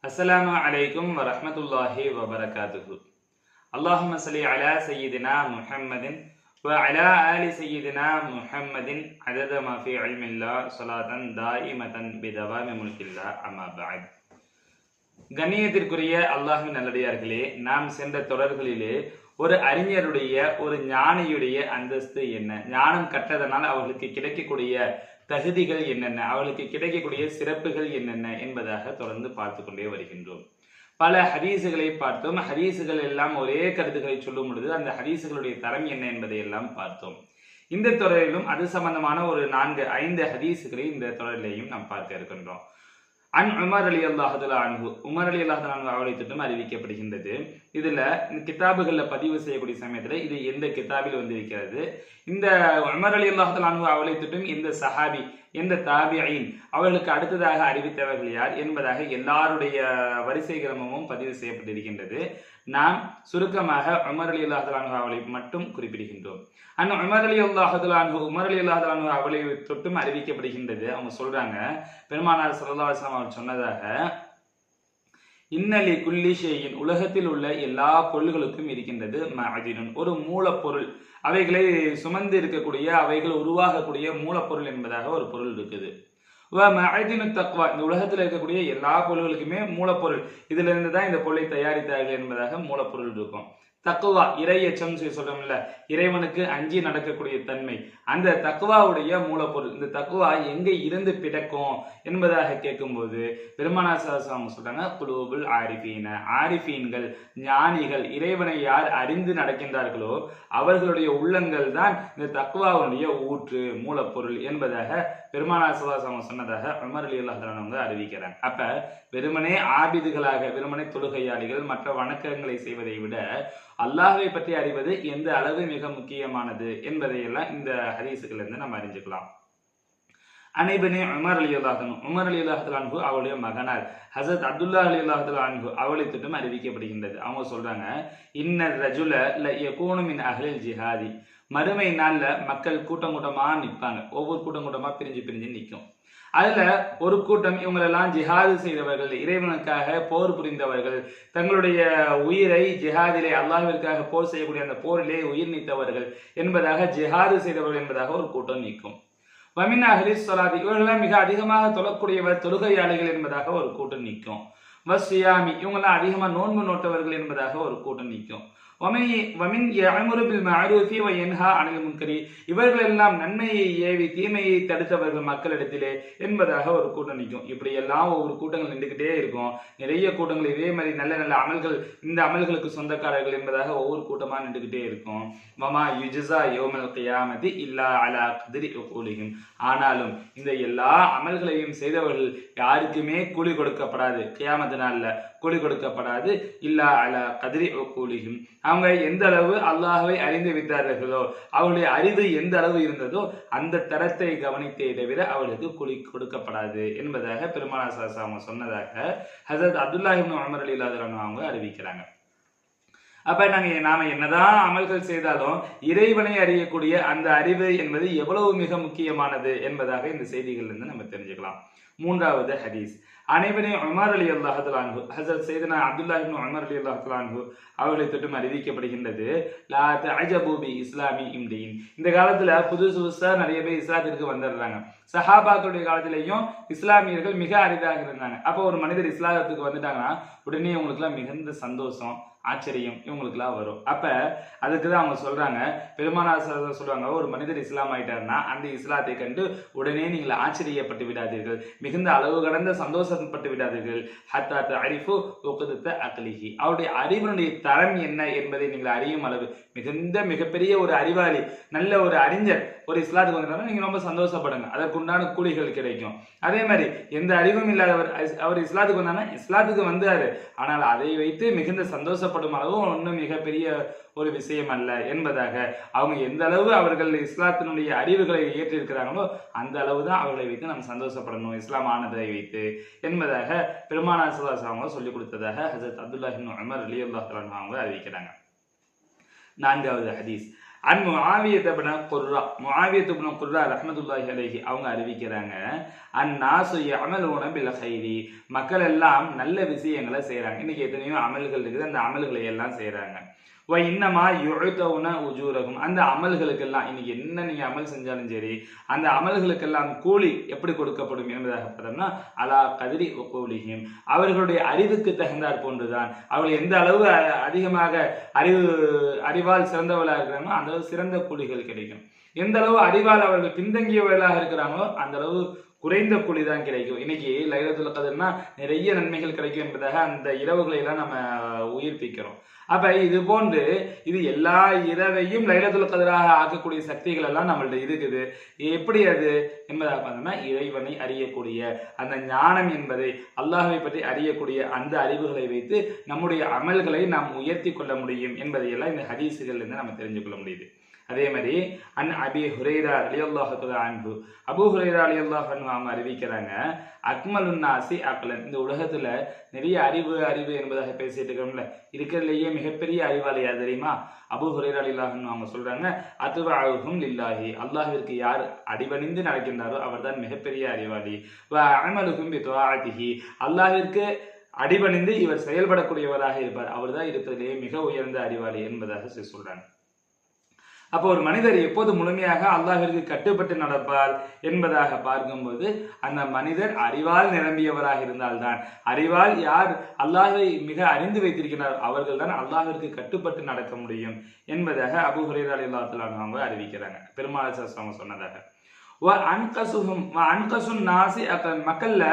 அஸ்ஸலாமு அலைக்கும் வரஹ்மத்துல்லாஹி வபரகாத்துஹு. அல்லாஹும்ம ஸல்லி அலா சய்யிதினா முஹம்மதின் வ அலா ஆலி சய்யிதினா முஹம்மதின் அதத மா ஃபீ இல்மில்லாஹ் ஸலாத்தன் தாயிமத்தன் பிதவாமி முல்கில்லாஹ் அம்மா பஅத். கண்ணியத்திற்குரிய அல்லாஹ்வின் நல்லடியார்களே, நாம் சென்ற தொடர்களிலே ஒரு அறிஞருடைய ஒரு ஞானியுடைய அந்தஸ்து என்ன, ஞானம் கற்றதனால் அவர்களுக்கு கிடைக்கக்கூடிய தகுதிகள் என்னென்ன, அவர்களுக்கு கிடைக்கக்கூடிய சிறப்புகள் என்னென்ன என்பதாக தொடர்ந்து பார்த்து கொண்டே வருகின்றோம். பல ஹதீசுகளை பார்த்தோம். ஹதீசுகள் எல்லாம் ஒரே கருத்துக்களை சொல்லும் பொழுது அந்த ஹதீசுகளுடைய தரம் என்ன என்பதை எல்லாம் பார்த்தோம். இந்த தொடரிலும் அது சம்பந்தமான ஒரு 4-5 ஹதீசுகளை இந்த தொடரிலேயும் நாம் பார்க்க இருக்கின்றோம். அன் உமர் ரலியல்லாஹு தஆலா அன்ஹு, உமர் ரலியல்லாஹு தஆலா அன்ஹு அவர்களை தொட்டும் அறிவிக்கப்படுகின்றது. இதுல இந்த கிதாபுகள்ல பதிவு செய்யக்கூடிய சமயத்துல இது எந்த கிதாபில் வந்திருக்கிறது, இந்த உமர் ரலியல்லாஹு தஆலா அன்ஹு அவர்களை தொட்டும் எந்த சஹாபி, எந்த தாபிஈன், அவர்களுக்கு அடுத்ததாக அறிவித்தவர்கள் யார் என்பதாக எல்லாருடைய வரிசை கிரமமும் பதிவு செய்யப்பட்டிருக்கின்றது. நாம் சுருக்கமாக உமர் ரலியல்லாஹு தஆலா அன்ஹு அவர்களை மட்டும் குறிப்பிடுகின்றோம். அந்த உமர் ரலியல்லாஹு தஆலா அன்ஹு, உமர் ரலியல்லாஹு தஆலா அன்ஹு அவர்களை தொட்டும் அறிவிக்கப்படுகின்றது. அவங்க சொல்றாங்க, பெருமானார் ஸல்லல்லாஹு அலைஹி வஸல்லம் அவர் சொன்னதாக, இன்னலி குல்லி ஷைஇன், உலகத்தில் உள்ள எல்லா பொருள்களுக்கும் இருக்கின்றது மஅதினுன், ஒரு மூலப்பொருள், அவைகளை சுமந்து இருக்கக்கூடிய, அவைகள் உருவாகக்கூடிய மூலப்பொருள் என்பதாக ஒரு பொருள் இருக்குது. மஅதினு தக்வா, இந்த உலகத்தில் இருக்கக்கூடிய எல்லா பொருள்களுக்குமே மூலப்பொருள், இதுல இருந்து தான் இந்த பொருளை தயாரித்தார்கள் என்பதாக மூலப்பொருள் இருக்கும். தக்குவா, இறை எச்சம் சொல்றோம்ல, இறைவனுக்கு அஞ்சி நடக்கக்கூடிய தன்மை, அந்த தக்குவாவுடைய மூலப்பொருள். இந்த தக்குவா எங்க இருந்து பிறக்கும் என்பதாக கேட்கும்போது பெருமானார் ஸல்லல்லாஹு அலைஹி வஸல்லம் சொல்றாங்க, குலூபுல் ஆரிஃபீன, ஆரிஃபீன்கள், ஞானிகள், இறைவனை யார் அறிந்து நடக்கின்றார்களோ அவர்களுடைய உள்ளங்கள் தான் இந்த தக்குவாவுடைய ஊற்று, மூலப்பொருள் என்பதாக பெருமானார் ஸல்லல்லாஹு அலைஹி வஸல்லம் சொன்னதாக உமர் ரலியல்லாஹு தஆலா அவங்க அறிவிக்கிறாங்க. அப்ப வெறுமனே ஆபிதுகளாக, வெறுமனே தொழுகையாளிகள், மற்ற வணக்கங்களை செய்வதை விட அல்லாஹ்வை பற்றி அறிவது எந்த அளவு மிக முக்கியமானது என்பதையெல்லாம் இந்த ஹதீசுகள் இருந்து நம்ம அறிஞ்சுக்கலாம். அனைபனே உமர் ரலியல்லாஹு அன்ஹு, உமர் ரலியல்லாஹு அன்ஹு அவருடைய மகனார் ஹஸரத் அப்துல்லாஹ் ரலியல்லாஹு அன்ஹு அவர்களை தொட்டும் அறிவிக்கப்படுகின்றது. அவங்க சொல்றாங்க, இன்னர் ரஜுல ல யகூனு மின் அஹ்லில் ஜிஹாதி, மறுமை நாள்ல மக்கள் கூட்டம் கூட்டமா நிற்பாங்க, ஒவ்வொரு கூட்டம் கூட்டமா பிரிஞ்சு பிரிஞ்சு நிற்கும். அதுல ஒரு கூட்டம் இவங்களெல்லாம் ஜிஹாது செய்தவர்கள், இறைவனுக்காக போர் புரிந்தவர்கள், தங்களுடைய உயிரை ஜிஹாதிலே அல்லாஹ்விற்காக போர் செய்யக்கூடிய அந்த போரிலே உயிர் நீத்தவர்கள் என்பதாக, ஜிஹாது செய்தவர்கள் என்பதாக ஒரு கூட்டம் நிற்கும். வமின் அஹ்லிஸ் ஸலாத்தி, இவர்களெல்லாம் மிக அதிகமாக தொழக்கூடியவர், தொழுகையாளிகள் என்பதாக ஒரு கூட்டம் நிற்கும். வஸ்ஸியாமி, இவங்கெல்லாம் அதிகமா நோன்பு நோட்டவர்கள் என்பதாக ஒரு கூட்டம் நிற்கும். வமின் யஅமுரு பில் மஅரூஃபி வ யன்ஹா அனில் முன்கரி, இவர்கள் எல்லாம் நன்மையை ஏவி தீமையை தடுத்தவர்கள் மக்களிடத்திலே என்பதாக ஒரு கூட்டம் நிற்கும். இப்படி எல்லாம் ஒவ்வொரு கூட்டங்கள் நின்றுகிட்டே இருக்கும். நிறைய கூட்டங்கள் இதே மாதிரி நல்ல நல்ல அமல்கள், இந்த அமல்களுக்கு சொந்தக்காரர்கள் என்பதாக ஒவ்வொரு கூட்டமா நின்றுகிட்டே இருக்கும். வமா யுஜ்ஸா யௌமல் கியாமத்தி இல்லா அலா கத்ரி உகூலிஹிம், ஆனாலும் இந்த எல்லா அமல்களையும் செய்தவர்கள் யாருக்குமே கூலி கொடுக்கப்படாது, கியாமத் நாள்ல கூலி கொடுக்கப்படாது. இல்லா அலா கத்ரி உகூலிஹிம், அவங்க எந்த அளவு அல்லாஹ்வை அறிந்து விட்டார்களோ, அவருடைய அறிவு எந்த அளவு இருந்ததோ அந்த தரத்தை கவனித்தே தவிர அவர்களுக்கு கூலி கொடுக்கப்படாது என்பதாக பெருமானார் ஸல்லல்லாஹு அலைஹி வஸல்லம் சொன்னதாக ஹஸரத் அப்துல்லாஹ் இப்னு உமர் ரலியல்லாஹு அன்ஹு அவங்க அறிவிக்கிறாங்க. அப்ப நாம என்னதான் அமல்கள் செய்தாலும் இறைவனை அறியக்கூடிய அந்த அறிவு என்பது எவ்வளவு மிக முக்கியமானது என்பதாக இந்த செய்திகள் இருந்து நம்ம தெரிஞ்சுக்கலாம். மூன்றாவது ஹதீஸ், அனைவரே உமர் ரலியல்லாஹு தஆலா அன்ஹு, ஹஸரத் சையதுனா அப்துல்லாஹ் இப்னு உமர் ரலியல்லாஹு தஆலா அன்ஹு அவர்களை தொட்டும் அறிவிக்கப்படுகின்றது, லா தஅஜபு பி இஸ்லாமி இம்தீன், இந்த காலத்துல புதுசா நிறைய பேர் இஸ்லாத்திற்கு வந்துடுறாங்க. சஹாபாக்களுடைய காலத்திலேயும் இஸ்லாமியர்கள் மிக அரிதாக இருந்தாங்க. அப்போ ஒரு மனிதர் இஸ்லாத்துக்கு வந்துட்டாங்கன்னா உடனே இவங்களுக்குலாம் மிகுந்த சந்தோஷம், ஆச்சரியம் இவங்களுக்குலாம் வரும். அப்ப அதுக்கு தான் அவங்க சொல்றாங்க, பெருமானார் சொல்றாங்க, ஒரு மனிதர் இஸ்லாம் ஆயிட்டாருன்னா அந்த இஸ்லாத்தை கண்டு உடனே நீங்கள் ஆச்சரியப்பட்டு விடாதீர்கள், மிகுந்த அளவு கடந்த சந்தோஷப்பட்டு விடாதீர்கள். ஹத்தா தஅரிஃபு உக்தத அக்லிஹி, அவருடைய அறிவினுடைய தரம் என்ன என்பதை நீங்கள் அறியும் அளவு, மிகப்பெரிய ஒரு அறிவாளி, நல்ல ஒரு அறிஞர் ஒரு இஸ்லாத்துக்கு வந்தாலும் நீங்க ரொம்ப சந்தோஷப்படுங்க, அதற்குண்டான கூலிகள் கிடைக்கும். அதே மாதிரி எந்த அறிவும் இல்லாதவர் அவர் இஸ்லாத்துக்கு வந்தாங்கன்னா இஸ்லாத்துக்கு வந்தாரு, ஆனால் அதை வைத்து மிகுந்த சந்தோஷப்படும் அளவு ஒன்றும் மிகப்பெரிய ஒரு விஷயம் அல்ல என்பதாக, அவங்க எந்த அளவு அவர்கள் இஸ்லாத்தினுடைய அறிவுகளை ஏற்றிருக்கிறாங்களோ அந்த அளவு தான் அவர்களை வைத்து நம்ம சந்தோஷப்படணும், இஸ்லாம் ஆனதை வைத்து என்பதாக பெருமானார் ஸல்லல்லாஹு அலைஹி வஸல்லம் சொல்லிக் கொடுத்ததாக ஹஸரத் அப்துல்லாஹ் இப்னு உமர் ரலியல்லாஹு அன்ஹு அவங்க அறிவிக்கிறாங்க. நான்காவது ஹதீஸ், முஆவியத் இப்னு குர்ரா ரஹ்மத்துல்லாஹி அலைஹி அவங்க அறிவிக்கிறாங்க, அன்னாசு யஅமலூன பில் கைரி, மக்கள் எல்லாம் நல்ல விஷயங்களை செய்யறாங்க. இன்னைக்கு எத்தனையோ அமல்கள் இருக்குது, அந்த அமல்களை எல்லாம் செய்யறாங்க. இன்னமா யுஅதவுன உஜூரகும், அந்த அமல்களுக்கெல்லாம் இன்னைக்கு என்ன நீங்க அமல் செஞ்சாலும் சரி அந்த அமல்களுக்கெல்லாம் கூலி எப்படி கொடுக்கப்படும் என்பதாக பார்த்தோம்னா அலா கதிரி உகூலிஹிம், அவர்களுடைய அறிவுக்கு தகுந்தாற் போன்றுதான். அவர்கள் எந்த அளவு அதிகமாக அறிவால் சிறந்தவர்களாக இருக்கிறாங்களோ அந்த அளவு சிறந்த கூலிகள் கிடைக்கும். எந்த அளவு அறிவால் அவர்கள் பின்தங்கியவர்களாக இருக்கிறாங்களோ அந்த அளவு குறைந்த கூலி தான் கிடைக்கும். இன்னைக்கு லைலத்துல் கத்ர்னா நிறைய நன்மைகள் கிடைக்கும் என்பதாக அந்த இரவுகளை எல்லாம் நம்ம உயிர்ப்பிக்கிறோம். அப்ப இது போன்று இது எல்லா இரவையும் லைலத்துல் கத்ராக ஆக்கக்கூடிய சக்திகள் எல்லாம் நம்மள்ட்ட இருக்குது. எப்படி அது என்பதாக பார்த்தோம்னா இறைவனை அறியக்கூடிய அந்த ஞானம் என்பதை, அல்லாஹ்வை பற்றி அறியக்கூடிய அந்த அறிவுகளை வைத்து நம்முடைய அமல்களை நாம் உயர்த்தி கொள்ள முடியும் என்பதையெல்லாம் இந்த ஹதீஸுகள் இருந்து நம்ம தெரிஞ்சு கொள்ள முடியுது. அதே மாதிரி அபி ஹுரைரா ரலியல்லாஹு தஆலா அன்ஹு, அபூ ஹுரைரா ரலியல்லாஹு அன்ஹு அவங்க அறிவிக்கிறாங்க, அக்மலுன் நாசி அக்லன், இந்த உலகத்துல நிறைய அறிவு என்பதாக பேசிட்டு இருக்கோம்ல, இருக்கிறதுலேயே மிகப்பெரிய அறிவாளி யார் தெரியுமா? அபூ ஹுரைரா ரலியல்லாஹு அன்ஹு அவங்க சொல்றாங்க, அத்வஅஹும் லில்லாஹி, அல்லாஹ்விற்கு யார் அடிபணிந்து நடக்கின்றாரோ அவர்தான் மிகப்பெரிய அறிவாளி. வ அமலுஹும் பிதுஆத்திஹி, அல்லாஹ்விற்கு அடிபணிந்து இவர் செயல்படக்கூடியவராக இருப்பார், அவர்தான் இருப்பதிலேயே மிக உயர்ந்த அறிவாளி என்பதாக சொல்றாங்க. அப்போ ஒரு மனிதர் எப்போது முழுமையாக அல்லாஹ்விற்கு கட்டுப்பட்டு நடப்பார் என்பதாக பார்க்கும்போது அந்த மனிதர் அறிவால் நிரம்பியவராக இருந்தால்தான், அறிவால் யார் அல்லாஹ்வை மிக அறிந்து வைத்திருக்கிறார் அவர்கள் தான் அல்லாஹ்விற்கு கட்டுப்பட்டு நடக்க முடியும் என்பதாக அபூ ஹுரைரா ரலியல்லாஹு தஆலா அவங்க அறிவிக்கிறாங்க. பெருமாள் ஸல்லல்லாஹு சொன்னதாக மக்கள்ல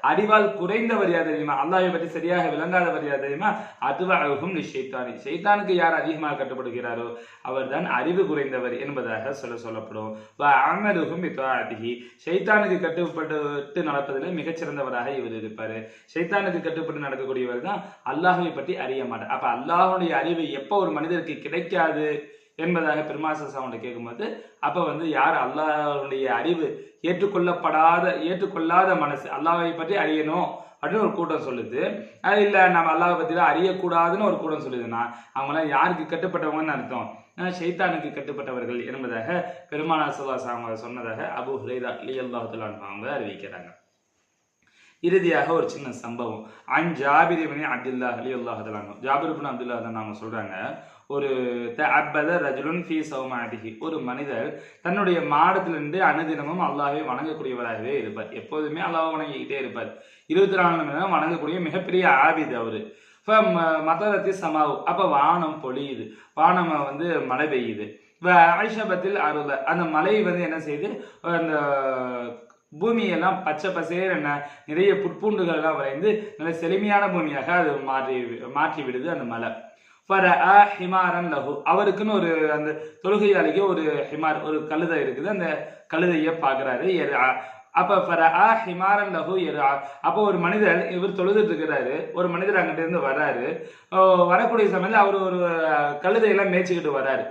அறிவால் குறைந்தவர் யார் தெரியுமா? அல்லாஹ்வை பற்றி சரியாக விளங்காதவர் யார் தெரியுமா? அத்வஅஹும் லிஷைத்தானி, ஷைத்தானுக்கு யார் அதிகமாக கட்டுப்படுகிறாரோ அவர்தான் அறிவு குறைந்தவர் என்பதாக சொல்லப்படும். வஅமலுஹும் பிதாஅத்திஹி, ஷைத்தானுக்கு கட்டுப்பட்டு நடப்பதில் மிகச்சிறந்தவராக இவர் இருப்பாரு. ஷைத்தானுக்கு கட்டுப்பட்டு நடக்கக்கூடியவர் தான் அல்லாஹ்வை பற்றி அறிய மாட்டார். அப்ப அல்லாஹ்வுடைய அறிவு எப்போ ஒரு மனிதருக்கு கிடைக்காது என்பதாக பெருமாசஸ் அவங்க கேட்கும்போது, அப்ப யார் அல்லாஹ்வுடைய அறிவு ஏற்றுக்கொள்ளாத மனசு, அல்லாஹ்வை பற்றி அறியணும் அப்படின்னு ஒரு கூட்டம் சொல்லுது, அது இல்லை நம்ம அல்லாஹ்வை பற்றி தான் அறியக்கூடாதுன்னு ஒரு கூட்டம் சொல்லுதுன்னா அவங்களாம் யாருக்கு கட்டுப்பட்டவங்கன்னு அர்த்தம்? ஷைத்தானுக்கு கட்டுப்பட்டவர்கள் என்பதாக பெருமானார் ஸல்லல்லாஹு அலைஹி வஸல்லம் சொன்னதாக அபூ ஹுரைரா ரலியல்லாஹு தஆலா அவங்க அறிவிக்கிறாங்க. இறுதியாக ஒரு சின்ன சம்பவம். ஜாபிர் இப்னு அப்துல்லாஹ் ரலியல்லாஹு தஆலா அன்ஹு, ஜாபிர் இப்னு அப்துல்லாஹ் தான் நாம சொல்றாங்க, ஒரு தஅப்பத ரஜுலுன் ஃபீ ஸௌமாதிஹி, ஒரு மனிதர் தன்னுடைய மாடத்திலிருந்து அனுதினமும் அல்லாஹ்வை வணங்கக்கூடியவராகவே இருப்பார். எப்போதுமே அல்லாஹ்வை வணங்கிக்கிட்டே இருப்பார். 24 மணி நேரம் வணங்கக்கூடிய மிகப்பெரிய ஆபித் அவரு. மதரத்தி சமாவு, அப்ப வானம் பொழியுது, வானம் மழை பெய்யுது. ஐஷபத்தில் அருள, அந்த மழை என்ன செய்யுது, அந்த பூமியெல்லாம் பச்சை பசேர் நிறைய புட்பூண்டுகள் எல்லாம் வரைந்து நல்ல செழுமையான பூமியாக அது மாற்றி விடுது அந்த மலை. ஹிமாரன் லஹு, அவருக்குன்னு ஒரு அந்த தொழுகையாளிக்கு ஒரு ஹிமார், ஒரு கழுதை இருக்குது, அந்த கழுதையை பார்க்குறாரு. அப்ப ஹிமாரன் லஹு, அப்போ ஒரு மனிதர், இவர் தொழுதுட்டு இருக்கிறாரு, ஒரு மனிதர் அங்கிட்ட இருந்து வர்றாரு. வரக்கூடிய சமயத்தில் அவர் ஒரு கழுதையெல்லாம் மேய்ச்சிக்கிட்டு வர்றாரு.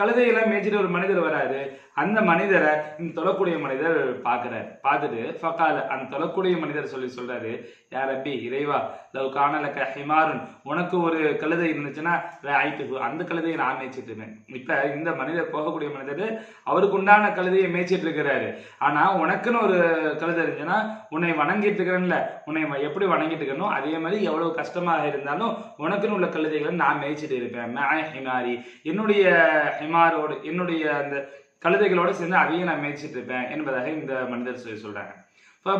கழுதையெல்லாம் மேய்ச்சிட்டு ஒரு மனிதர் வராரு. அந்த மனிதரை இந்த தொழக்கூடிய மனிதர் பார்க்கிறார். பார்த்துட்டு ஃபகால, அந்த தொழக்கூடிய மனிதர் சொல்றாரு, யா ரப்பி, இறைவா, லவ் கானலக ஹிமாருன், உனக்கு ஒரு கழுதை இருந்துச்சுன்னா ஆயிட்டு அந்த கழுதையை நான் மேய்ச்சிட்டு இருக்கேன். இப்ப இந்த மனிதர், போகக்கூடிய மனிதர், அவருக்கு உண்டான கழுதையை மேய்ச்சிட்டு இருக்கிறாரு. ஆனா உனக்குன்னு ஒரு கழுதை இருந்துச்சுன்னா உன்னை வணங்கிட்டு இருக்கிறேன்ல, உன்னை எப்படி வணங்கிட்டு இருக்கணும் அதே மாதிரி எவ்வளவு கஷ்டமாக இருந்தாலும் உனக்குன்னு உள்ள கழுதைகளை நான் மேய்ச்சிட்டு இருப்பேன். ஹிமாரி, என்னுடைய ஹிமாரோடு, என்னுடைய அந்த கழுதைகளோடு சேர்ந்து அதையும் நான் மேய்ச்சிட்டு இருப்பேன் என்பதாக இந்த மனிதர் சொல்றாங்க.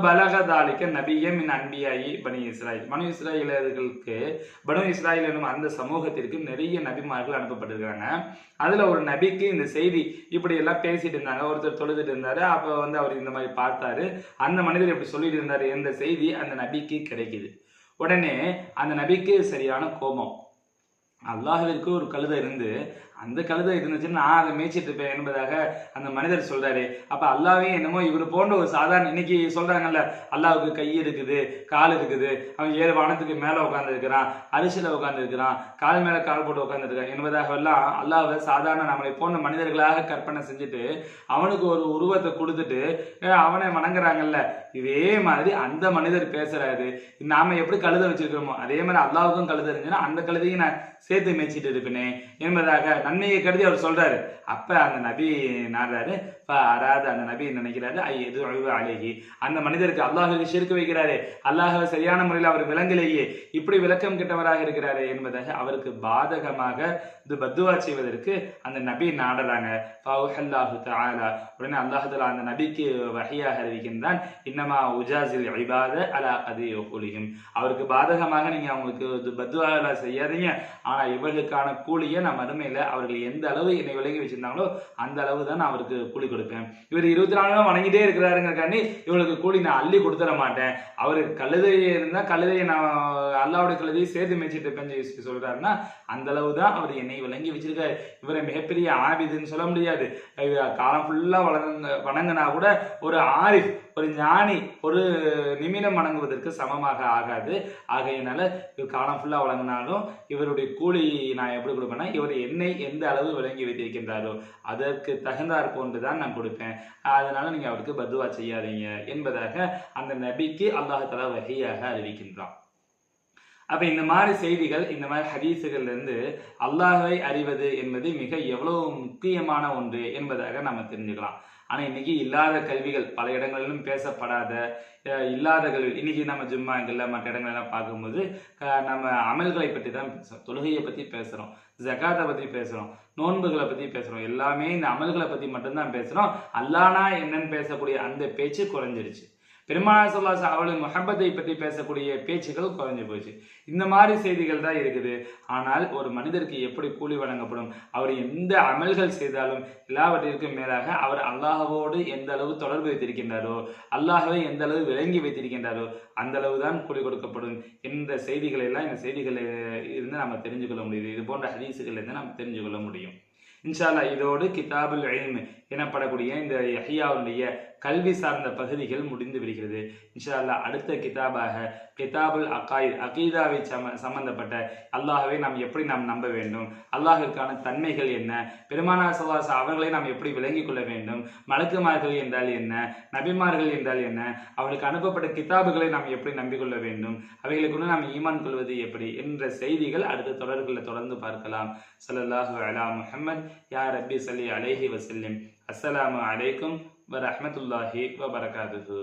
பலகதாலிக்க நபியம் அன்பியாயி பனி இஸ்ராயில், பனு இஸ்ராயலர்களுக்கு, பனு இஸ்ராயில் எனும் அந்த சமூகத்திற்கு நிறைய நபிமார்கள் அனுப்பப்பட்டிருக்காங்க. அதுல ஒரு நபிக்கு இந்த செய்தி இப்படி எல்லாம் பேசிட்டு இருந்தாங்க. ஒருத்தர் தொழுதுட்டு இருந்தாரு. அப்ப அவர் இந்த மாதிரி பார்த்தாரு. அந்த மனிதர் இப்படி சொல்லிட்டு இருந்தாரு, எந்த செய்தி அந்த நபிக்கு கிடைக்குது. உடனே அந்த நபிக்கு சரியான கோபம். அல்லாஹ்விற்கு ஒரு கழுதை இருந்து, அந்த கழுதை இருந்துச்சுன்னு நான் அதை மேய்ச்சிட்டு இருப்பேன் என்பதாக அந்த மனிதர் சொல்றாரு. அப்ப அல்லாவே என்னமோ இவர் போன்ற ஒரு சாதாரண, இன்னைக்கு சொல்றாங்கல்ல, அல்லாவுக்கு கை இருக்குது, கால் இருக்குது, அவன் 7 வானத்துக்கு மேல உட்கார்ந்து இருக்கிறான், அரிசியில உட்கார்ந்து இருக்கிறான், கால் மேல கால் போட்டு உட்கார்ந்து இருக்கான் என்பதாக எல்லாம் அல்லாஹ்வை சாதாரண நம்மளை போன்ற மனிதர்களாக கற்பனை செஞ்சுட்டு அவனுக்கு ஒரு உருவத்தை கொடுத்துட்டு அவனை வணங்குறாங்கல்ல. இதே மாதிரி அந்த மனிதர் பேசுறாரு. நாம எப்படி கழுதை வச்சிருக்கிறோமோ அதே மாதிரி அல்லாவுக்கும் கழுதை இருந்துச்சுன்னா அந்த கழுதையும் நான் சேர்த்து மேய்ச்சிட்டு இருப்பேனே என்பதாக நன்மையை கருதி அவர் சொல்றாரு. அப்ப அந்த நபி நாடுறாரு, அராது அந்த நபி நினைக்கிறாரு எது அழகி அந்த மனிதருக்கு அல்லாஹுக்கு ஷிர்க் வைக்கிறாரு, அல்லாஹ் சரியான முறையில் அவர் விளங்கலேயே, இப்படி விளக்கம் கெட்டவராக இருக்கிறாரு என்பதாக அவருக்கு பாதகமாக இது பத்துவா செய்வதற்கு அந்த நபி நாடுறாங்க. உடனே அல்லாஹ் தஆலா அந்த நபிக்கு வஹியாக அறிவிக்கின்றான், இன்னமா உஜாசில் இபாத அலா கதி யகுலிஹிம், அவருக்கு பாதகமாக நீங்க அவங்களுக்கு பத்துவா செய்யாதீங்க, ஆனா இவர்களுக்கான கூலியை நான் மறுமையில அவர்கள் எந்த அளவு என்னை விளங்கி வச்சிருந்தாங்களோ அந்த அளவு தான் நான் அவருக்கு கூலி கொடுப்பேன். இவர் 24 நாளும் வணங்கிட்டே இருக்கிறாருங்கிறக்காண்டி இவங்களுக்கு கூலி நான் அள்ளி கொடுத்துட மாட்டேன். அவருக்கு கழுதையை இருந்தா கழுதையை நான் அல்லாவுடைய கழுதையை சேர்த்து மேய்ச்சிட்டு இருப்பேன்னு சொல்றாருன்னா அந்த அளவு தான் அவர் என்னை விளங்கி வச்சிருக்காரு. இவரை மிகப்பெரிய ஆபிதுன்னு சொல்ல முடியாது. காலம் ஃபுல்லா வணங்கினா கூட ஒரு ஆரிஃப், ஒரு ஞானி ஒரு நிமிடம் வணங்குவதற்கு சமமாக ஆகாது. ஆகையினால இவர் காலம் ஃபுல்லா வழங்கினாலும் இவருடைய கூலி நான் எப்படி கொடுப்பேன்னா, இவர் என்னை எந்த அளவு விளங்கி வைத்திருக்கின்றாரோ அதற்கு தகுந்தாற் போன்றுதான் நான் கொடுப்பேன். அதனால நீங்க அவருக்கு பத்துவா செய்யாதீங்க என்பதாக அந்த நபிக்கு அல்லாஹ் தஆலா வஹியாக அறிவிக்கின்றான். அப்ப இந்த மாதிரி செய்திகள், இந்த மாதிரி ஹதீஸுகள்ல இருந்து அல்லாஹ்வை அறிவது என்பது மிக எவ்வளவு முக்கியமான ஒன்று என்பதாக நம்ம தெரிஞ்சுக்கலாம். ஆனா இன்னைக்கு இல்லாத கல்விகள், பல இடங்களிலும் பேசப்படாத இல்லாத கல்வி, இன்னைக்கு நம்ம ஜும்மாங்கள்ல மற்ற இடங்களெல்லாம் பார்க்கும்போது நம்ம அமல்களை பற்றி தான் பேசுறோம், தொழுகையை பத்தி பேசுறோம், ஜகாத்தை பத்தி பேசுறோம், நோன்புகளை பத்தி பேசுறோம், எல்லாமே இந்த அமல்களை பத்தி மட்டும்தான் பேசுறோம். அல்லாஹ்னா என்னன்னு பேசக்கூடிய அந்த பேச்சு குறைஞ்சிருச்சு. பெருமானார் ஸல்லல்லாஹு அலைஹி வஸல்லம் அவர்களின் முஹப்பத்தை பற்றி பேசக்கூடிய பேச்சுகள் குறைஞ்சு போச்சு. இந்த மாதிரி செய்திகள் தான் இருக்குது. ஆனால் ஒரு மனிதருக்கு எப்படி கூலி வழங்கப்படும், அவர் எந்த அமல்கள் செய்தாலும் எல்லாவற்றிற்கும் மேலாக அவர் அல்லாஹ்வோடு எந்த அளவு தொடர்பு வைத்திருக்கின்றாரோ, அல்லாஹ்வை எந்த அளவு விளங்கி வைத்திருக்கின்றாரோ அந்த அளவு தான் கூலி கொடுக்கப்படும் என்ற செய்திகளை எல்லாம் இந்த செய்திகளில் இருந்து நம்ம தெரிஞ்சு கொள்ள முடியுது. இது போன்ற ஹதீஸுகள் இருந்து நம்ம தெரிஞ்சு கொள்ள முடியும். இன்ஷா அல்லாஹ் இதோடு கிதாபுல் இல்ம் எனப்படக்கூடிய இந்த யஹ்யாவுடைய கல்வி சார்ந்த பகுதிகள் முடிந்து விடுகிறது. இன்ஷா அல்லாஹ் அடுத்த கிதாபாக கிதாபுல் அகாயித், அகீதாவை சம்பந்தப்பட்ட அல்லாஹ்வை நாம் எப்படி நம்ப வேண்டும், அல்லாஹ்விற்கான தன்மைகள் என்ன, பெருமானார் ஸல்லல்லாஹு அலைஹி வஸல்லம் அவர்களை நாம் எப்படி விளங்கிக் கொள்ள வேண்டும், மலக்குமார்கள் என்றால் என்ன, நபிமார்கள் என்றால் என்ன, அவர்களுக்கு அனுப்பப்பட்ட கிதாபுகளை நாம் எப்படி நம்பிக்கொள்ள வேண்டும், அவைகளுக்கு நாம் ஈமான் கொள்வது எப்படி என்ற செய்திகள் அடுத்த தொடர்களில் தொடர்ந்து பார்க்கலாம். ஸல்லல்லாஹு அலா முஹம்மத் யா ரப்பி ஸல்லி அலைஹி வஸல்லம். அஸ்ஸலாமு அலைக்கும் வரஹ்மத்துல்லாஹி வபரகாத்துஹு.